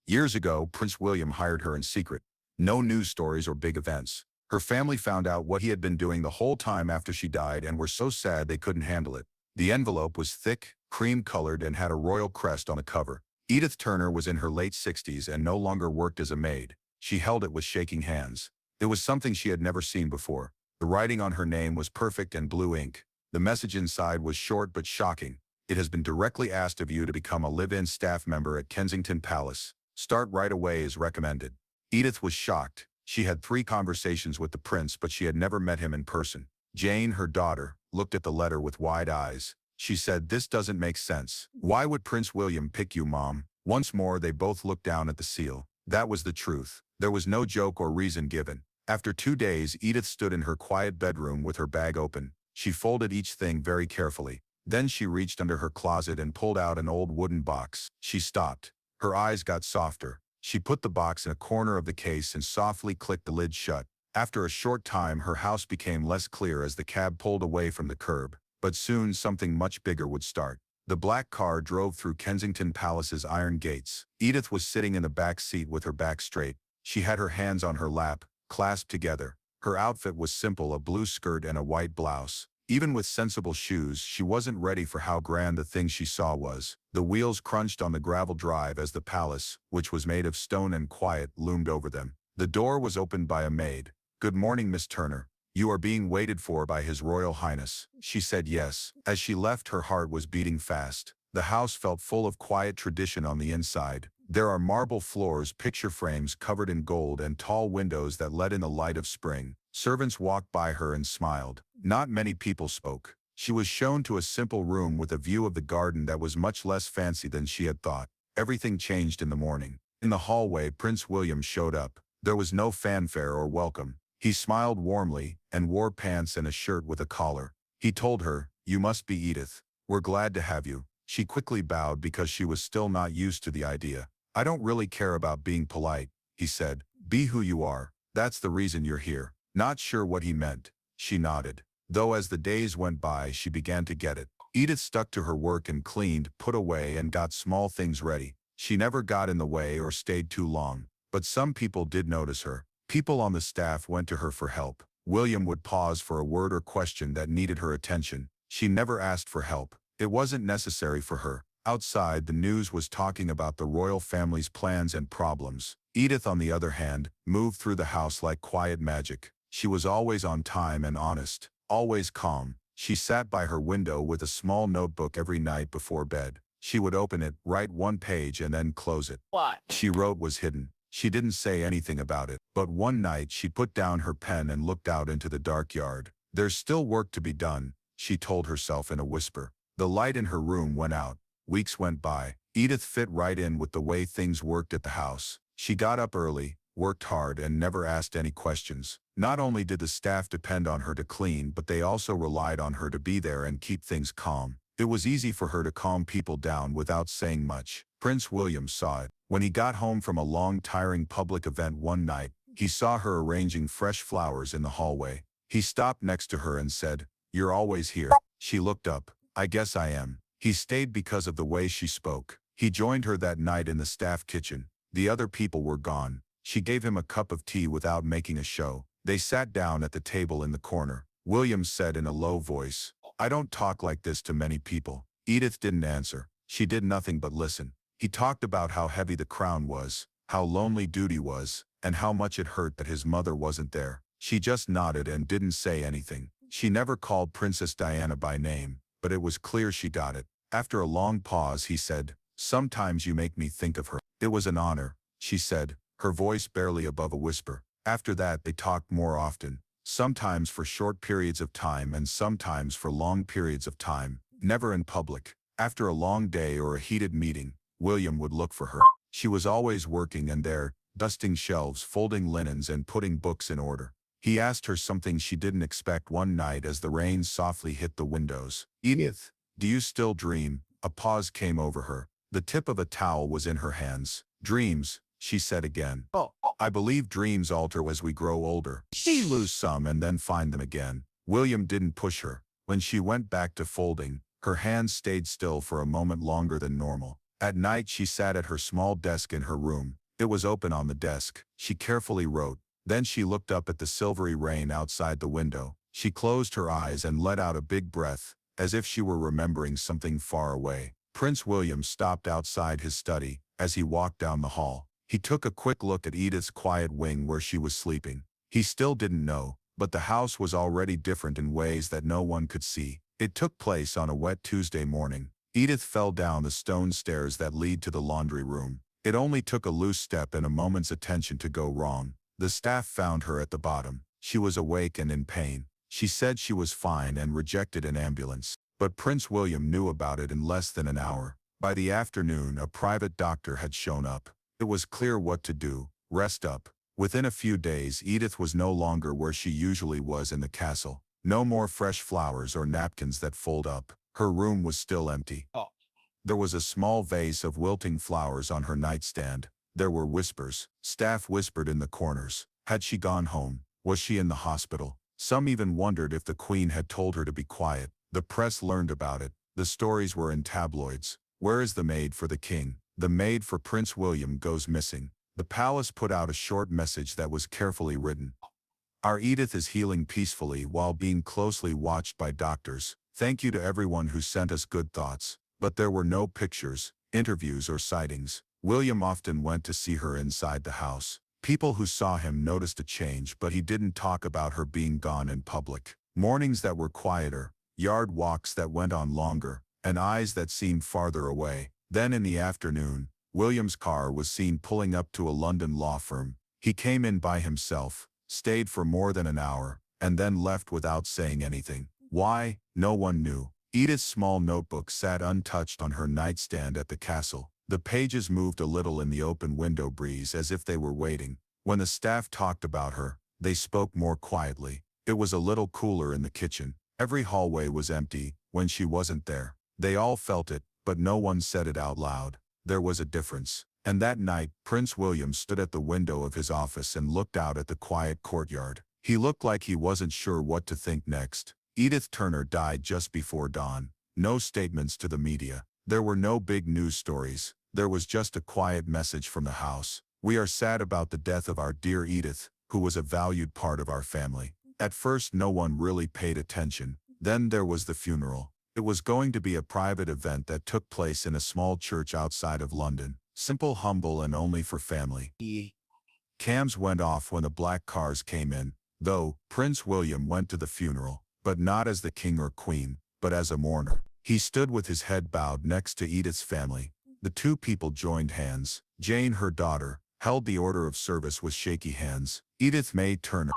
Years ago, Prince William hired her in secret. No news stories or big events. Her family found out what he had been doing the whole time after she died and were so sad they couldn't handle it. The envelope was thick, cream-colored, and had a royal crest on the cover. Edith Turner was in her late 60s and no longer worked as a maid. She held it with shaking hands. It was something she had never seen before. The writing on her name was perfect in blue ink. The message inside was short but shocking. It has been directly asked of you to become a live-in staff member at Kensington Palace. Start right away is recommended. Edith was shocked. She had 3 conversations with the prince, but she had never met him in person. Jane, her daughter, looked at the letter with wide eyes. She said, "This doesn't make sense. Why would Prince William pick you, Mom?" Once more, they both looked down at the seal. That was the truth. There was no joke or reason given. After 2 days, Edith stood in her quiet bedroom with her bag open. She folded each thing very carefully. Then she reached under her closet and pulled out an old wooden box. She stopped. Her eyes got softer. She put the box in a corner of the case and softly clicked the lid shut. After a short time, her house became less clear as the cab pulled away from the curb. But soon something much bigger would start. The black car drove through Kensington Palace's iron gates. Edith was sitting in the back seat with her back straight. She had her hands on her lap, clasped together. Her outfit was simple, a blue skirt and a white blouse. Even with sensible shoes, she wasn't ready for how grand the thing she saw was. The wheels crunched on the gravel drive as the palace, which was made of stone and quiet, loomed over them. The door was opened by a maid. "Good morning, Miss Turner. You are being waited for by His Royal Highness." She said yes. As she left, her heart was beating fast. The house felt full of quiet tradition on the inside. There are marble floors, picture frames covered in gold, and tall windows that let in the light of spring. Servants walked by her and smiled. Not many people spoke. She was shown to a simple room with a view of the garden that was much less fancy than she had thought. Everything changed in the morning. In the hallway, Prince William showed up. There was no fanfare or welcome. He smiled warmly and wore pants and a shirt with a collar. He told her, "You must be Edith. We're glad to have you." She quickly bowed because she was still not used to the idea. "I don't really care about being polite," he said. "Be who you are. That's the reason you're here." Not sure what he meant. She nodded. Though as the days went by, she began to get it. Edith stuck to her work and cleaned, put away, and got small things ready. She never got in the way or stayed too long. But some people did notice her. People on the staff went to her for help. William would pause for a word or question that needed her attention. She never asked for help. It wasn't necessary for her. Outside, the news was talking about the royal family's plans and problems. Edith, on the other hand, moved through the house like quiet magic. She was always on time and honest, always calm. She sat by her window with a small notebook every night before bed. She would open it, write one page, and then close it. What she wrote was hidden. She didn't say anything about it. But one night she put down her pen and looked out into the dark yard. "There's still work to be done," she told herself in a whisper. The light in her room went out. Weeks went by. Edith fit right in with the way things worked at the house. She got up early, worked hard, and never asked any questions. Not only did the staff depend on her to clean, but they also relied on her to be there and keep things calm. It was easy for her to calm people down without saying much. Prince William saw it. When he got home from a long, tiring public event one night, he saw her arranging fresh flowers in the hallway. He stopped next to her and said, "You're always here." She looked up. "I guess I am." He stayed because of the way she spoke. He joined her that night in the staff kitchen. The other people were gone. She gave him a cup of tea without making a show. They sat down at the table in the corner. William said in a low voice, "I don't talk like this to many people." Edith didn't answer. She did nothing but listen. He talked about how heavy the crown was, how lonely duty was, and how much it hurt that his mother wasn't there. She just nodded and didn't say anything. She never called Princess Diana by name, but it was clear she got it. After a long pause, he said, "Sometimes you make me think of her." "It was an honor," she said, her voice barely above a whisper. After that, they talked more often, sometimes for short periods of time and sometimes for long periods of time, never in public. After a long day or a heated meeting, William would look for her. She was always working and there, dusting shelves, folding linens, and putting books in order. He asked her something she didn't expect one night as the rain softly hit the windows. "Edith, do you still dream?" A pause came over her. The tip of a towel was in her hands. "Dreams," she said again. "Oh, I believe dreams alter as we grow older. We lose some and then find them again." William didn't push her. When she went back to folding, her hands stayed still for a moment longer than normal. At night she sat at her small desk in her room. It was open on the desk. She carefully wrote. Then she looked up at the silvery rain outside the window. She closed her eyes and let out a big breath, as if she were remembering something far away. Prince William stopped outside his study. As he walked down the hall, he took a quick look at Edith's quiet wing where she was sleeping. He still didn't know, but the house was already different in ways that no one could see. It took place on a wet Tuesday morning. Edith fell down the stone stairs that lead to the laundry room. It only took a loose step and a moment's attention to go wrong. The staff found her at the bottom. She was awake and in pain. She said she was fine and rejected an ambulance. But Prince William knew about it in less than an hour. By the afternoon, a private doctor had shown up. It was clear what to do. Rest up. Within a few days, Edith was no longer where she usually was in the castle. No more fresh flowers or napkins that fold up. Her room was still empty. There was a small vase of wilting flowers on her nightstand. There were whispers. Staff whispered in the corners. Had she gone home? Was she in the hospital? Some even wondered if the Queen had told her to be quiet. The press learned about it. The stories were in tabloids. Where is the maid for the king? The maid for Prince William goes missing. The palace put out a short message that was carefully written. Our Edith is healing peacefully while being closely watched by doctors. Thank you to everyone who sent us good thoughts. But there were no pictures, interviews or sightings. William often went to see her inside the house. People who saw him noticed a change, but he didn't talk about her being gone in public. Mornings that were quieter, yard walks that went on longer, and eyes that seemed farther away. Then in the afternoon, William's car was seen pulling up to a London law firm. He came in by himself, stayed for more than an hour, and then left without saying anything. Why? No one knew. Edith's small notebook sat untouched on her nightstand at the castle. The pages moved a little in the open window breeze as if they were waiting. When the staff talked about her, they spoke more quietly. It was a little cooler in the kitchen. Every hallway was empty when she wasn't there. They all felt it, but no one said it out loud. There was a difference. And that night, Prince William stood at the window of his office and looked out at the quiet courtyard. He looked like he wasn't sure what to think next. Edith Turner died just before dawn. No statements to the media. There were no big news stories. There was just a quiet message from the house. We are sad about the death of our dear Edith, who was a valued part of our family. At first no one really paid attention. Then there was the funeral. It was going to be a private event that took place in a small church outside of London. Simple, humble, and only for family. Cams went off when the black cars came in, though Prince William went to the funeral. But not as the king or queen, but as a mourner. He stood with his head bowed next to Edith's family. The two people joined hands. Jane, her daughter, held the order of service with shaky hands. Edith May Turner.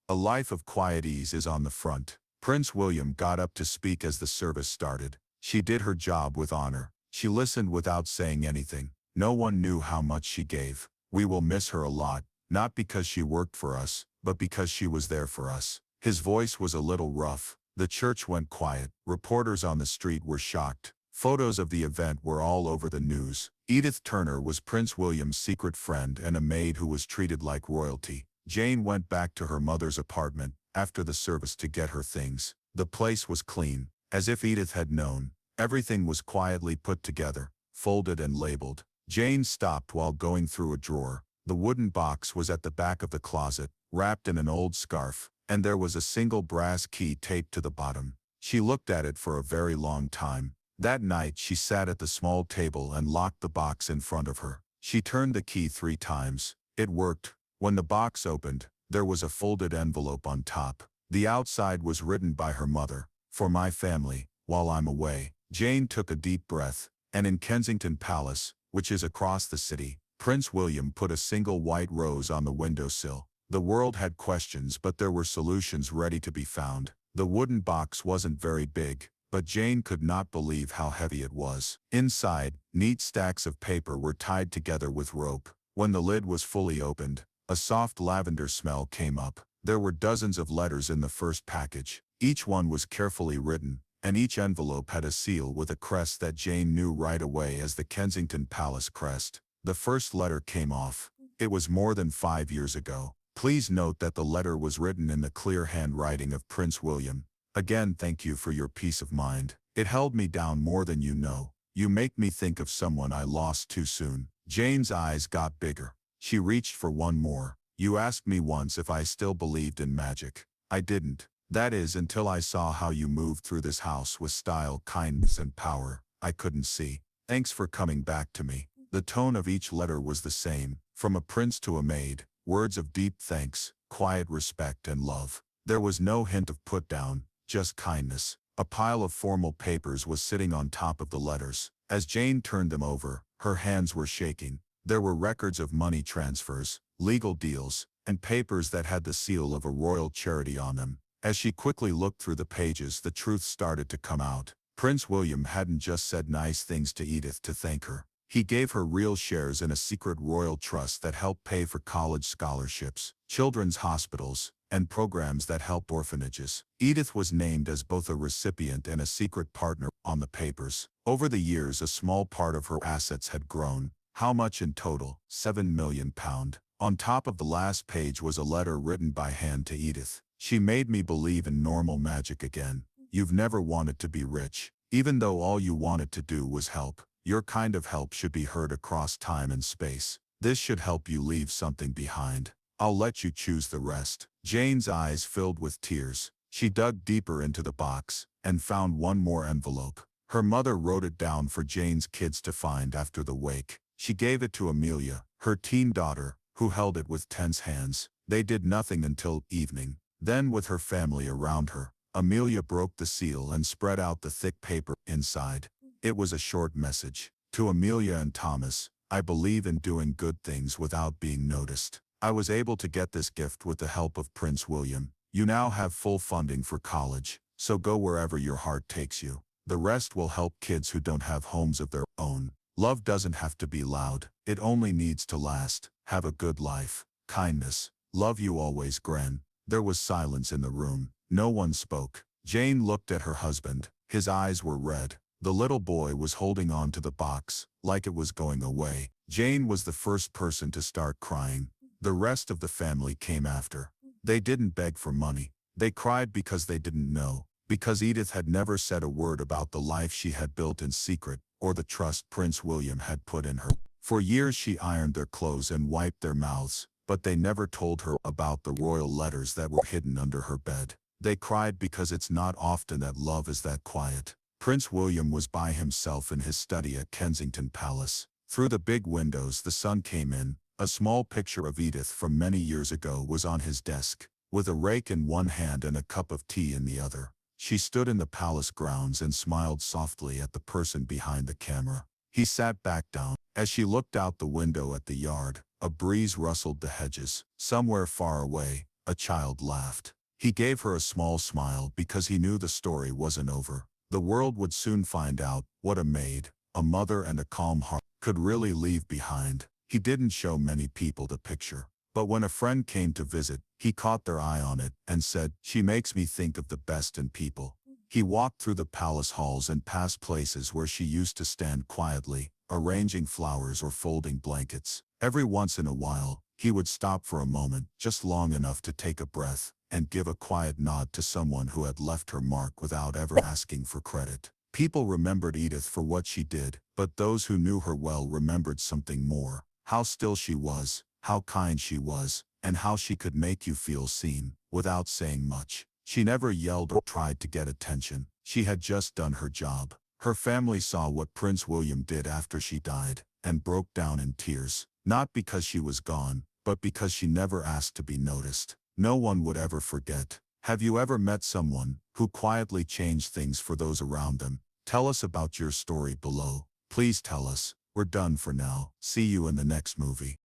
A life of quiet ease is on the front. Prince William got up to speak as the service started. She did her job with honor. She listened without saying anything. No one knew how much she gave. We will miss her a lot, not because she worked for us, but because she was there for us. His voice was a little rough. The church went quiet. Reporters on the street were shocked. Photos of the event were all over the news. Edith Turner was Prince William's secret friend and a maid who was treated like royalty. Jane went back to her mother's apartment after the service to get her things. The place was clean, as if Edith had known. Everything was quietly put together, folded and labeled. Jane stopped while going through a drawer. The wooden box was at the back of the closet, wrapped in an old scarf, and there was a single brass key taped to the bottom. She looked at it for a very long time. That night she sat at the small table and locked the box in front of her. She turned the key 3 times. It worked. When the box opened, there was a folded envelope on top. The outside was written by her mother. For my family, while I'm away. Jane took a deep breath, and in Kensington Palace, which is across the city, Prince William put a single white rose on the windowsill. The world had questions, but there were solutions ready to be found. The wooden box wasn't very big, but Jane could not believe how heavy it was. Inside, neat stacks of paper were tied together with rope. When the lid was fully opened, a soft lavender smell came up. There were dozens of letters in the first package. Each one was carefully written, and each envelope had a seal with a crest that Jane knew right away as the Kensington Palace crest. The first letter came off. It was more than 5 years ago. Please note that the letter was written in the clear handwriting of Prince William. Again, thank you for your peace of mind. It held me down more than you know. You make me think of someone I lost too soon. Jane's eyes got bigger. She reached for one more. You asked me once if I still believed in magic. I didn't. That is until I saw how you moved through this house with style, kindness, and power. I couldn't see. Thanks for coming back to me. The tone of each letter was the same, from a prince to a maid, words of deep thanks, quiet respect and love. There was no hint of put down, just kindness. A pile of formal papers was sitting on top of the letters. As Jane turned them over, her hands were shaking. There were records of money transfers, legal deals, and papers that had the seal of a royal charity on them. As she quickly looked through the pages, the truth started to come out. Prince William hadn't just said nice things to Edith to thank her. He gave her real shares in a secret royal trust that helped pay for college scholarships, children's hospitals, and programs that helped orphanages. Edith was named as both a recipient and a secret partner on the papers. Over the years, a small part of her assets had grown. How much in total? £7 million. On top of the last page was a letter written by hand to Edith. She made me believe in normal magic again. You've never wanted to be rich, even though all you wanted to do was help. Your kind of help should be heard across time and space. This should help you leave something behind. I'll let you choose the rest. Jane's eyes filled with tears. She dug deeper into the box and found one more envelope. Her mother wrote it down for Jane's kids to find after the wake. She gave it to Amelia, her teen daughter, who held it with tense hands. They did nothing until evening. Then, with her family around her, Amelia broke the seal and spread out the thick paper inside. It was a short message. To Amelia and Thomas, I believe in doing good things without being noticed. I was able to get this gift with the help of Prince William. You now have full funding for college, so go wherever your heart takes you. The rest will help kids who don't have homes of their own. Love doesn't have to be loud. It only needs to last. Have a good life. Kindness. Love you always, Gren. There was silence in the room. No one spoke. Jane looked at her husband. His eyes were red. The little boy was holding on to the box, like it was going away. Jane was the first person to start crying. The rest of the family came after. They didn't beg for money. They cried because they didn't know, because Edith had never said a word about the life she had built in secret, or the trust Prince William had put in her. For years she ironed their clothes and wiped their mouths, but they never told her about the royal letters that were hidden under her bed. They cried because it's not often that love is that quiet. Prince William was by himself in his study at Kensington Palace. Through the big windows the sun came in. A small picture of Edith from many years ago was on his desk, with a rake in one hand and a cup of tea in the other. She stood in the palace grounds and smiled softly at the person behind the camera. He sat back down. As she looked out the window at the yard, a breeze rustled the hedges. Somewhere far away, a child laughed. He gave her a small smile because he knew the story wasn't over. The world would soon find out what a maid, a mother and a calm heart could really leave behind. He didn't show many people the picture, but when a friend came to visit, he caught their eye on it and said, "She makes me think of the best in people." He walked through the palace halls and past places where she used to stand quietly, arranging flowers or folding blankets. Every once in a while, he would stop for a moment, just long enough to take a breath, and give a quiet nod to someone who had left her mark without ever asking for credit. People remembered Edith for what she did, but those who knew her well remembered something more. How still she was, how kind she was, and how she could make you feel seen, without saying much. She never yelled or tried to get attention. She had just done her job. Her family saw what Prince William did after she died, and broke down in tears. Not because she was gone, but because she never asked to be noticed. No one would ever forget. Have you ever met someone who quietly changed things for those around them? Tell us about your story below. Please tell us. We're done for now. See you in the next movie.